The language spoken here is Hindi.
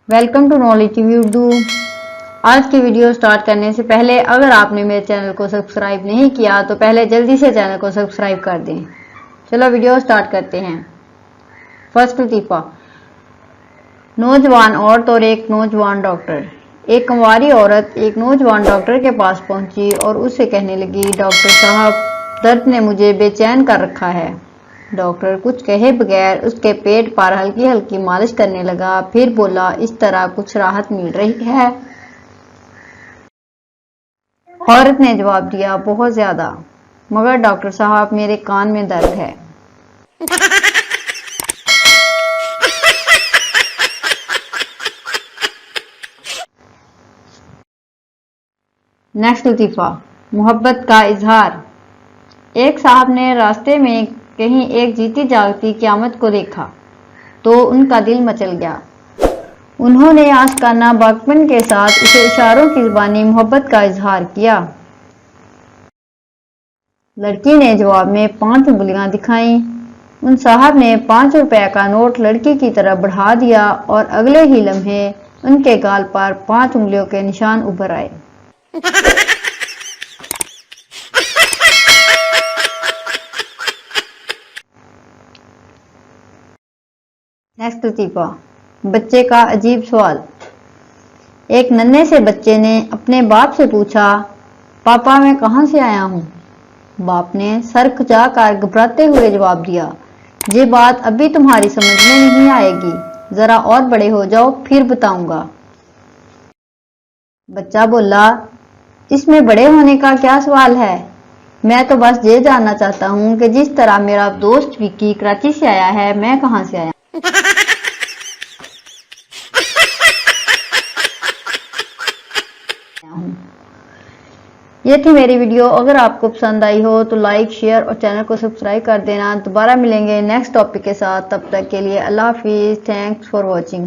Welcome to knowledge Urdu. आज की वीडियो स्टार्ट करने से पहले अगर आपने मेरे चैनल को सब्सक्राइब नहीं किया तो पहले जल्दी से चैनल को सब्सक्राइब कर दें। चलो वीडियो स्टार्ट करते हैं। फर्स्ट लतीफ़ा। नौजवान औरत और एक नौजवान डॉक्टर। एक कुंवारी औरत एक नौजवान डॉक्टर के पास पहुंची और उससे कहने लगी, डॉक्टर साहब, दर्द ने मुझे बेचैन कर रखा है। डॉक्टर कुछ कहे बगैर उसके पेट पर हल्की हल्की मालिश करने लगा, फिर बोला, इस तरह कुछ राहत मिल रही है? औरत ने जवाब दिया, बहुत ज्यादा, मगर डॉक्टर साहब मेरे कान में दर्द है। नेक्स्ट लतीफ़ा। मोहब्बत का इजहार। एक साहब ने रास्ते में कहीं एक जीती जागती क़यामत को देखा तो उनका दिल मचल गया। उन्होंने आशिकाना बागपन के साथ उसे इशारों की ज़बानी मोहब्बत का इजहार किया। लड़की ने जवाब में 5 उंगलियां दिखाईं। उन साहब ने 5 रुपए का नोट लड़की की तरफ बढ़ा दिया और अगले ही लम्हे उनके गाल पर 5 उंगलियों के निशान उभर आए। नेक्स्ट लतीफ़ा। बच्चे का अजीब सवाल। एक नन्हे से बच्चे ने अपने बाप से पूछा, पापा मैं कहाँ से आया हूँ? बाप ने सर खुजाकर घबराते हुए जवाब दिया, ये बात अभी तुम्हारी समझ में नहीं आएगी, जरा और बड़े हो जाओ फिर बताऊंगा। बच्चा बोला, इसमें बड़े होने का क्या सवाल है, मैं तो बस ये जानना चाहता हूँ कि जिस तरह मेरा दोस्त विक्की कराची से आया है, मैं कहाँ से आया। ये थी मेरी वीडियो। अगर आपको पसंद आई हो तो लाइक, शेयर और चैनल को सब्सक्राइब कर देना। दोबारा मिलेंगे नेक्स्ट टॉपिक के साथ, तब तक के लिए अल्लाह हाफिज। Thanks for watching.